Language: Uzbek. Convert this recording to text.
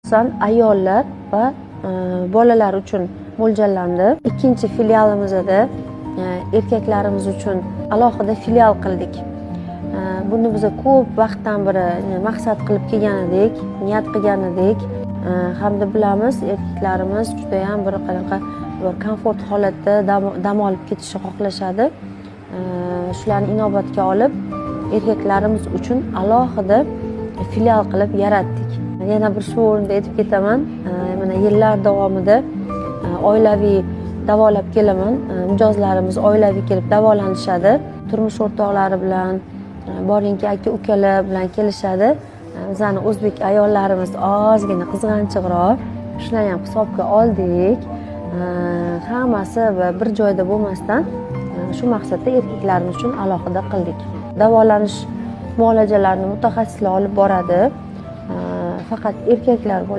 Asosan ayollar va bolalar uchun mo'ljallandi. Ikkinchi filialimizda erkaklarimiz uchun alohida filial qildik. Buni biz ko'p vaqtdan beri maqsad qilib kelgan edik, niyat qilgan edik. Hamda bilamiz, erkaklarimiz juda ham bir qanaqa komfort holatda dam olib ketishni xohlashadi. Shularni inobatga olib, erkaklarimiz uchun alohida filial qilib yaratdik. Yana bir shu o'rinda aytib ketaman, mana yillar davomida oilaviy davolab kelaman. Mijozlarimiz oilaviy kelib davolanishadi. Turmush o'rtoqlari bilan, borinki aka-ukalar bilan kelishadi. Bizning o'zbek ayollarimiz ozgina qizg'anchiqroq. Shularni ham hisobga oldik. Hammasi bir joyda bo'lmasdan shu maqsadda erkaklarimiz uchun alohida qildik. Davolanish muolajalarini mutaxassislar olib boradi. Faqat erkaklar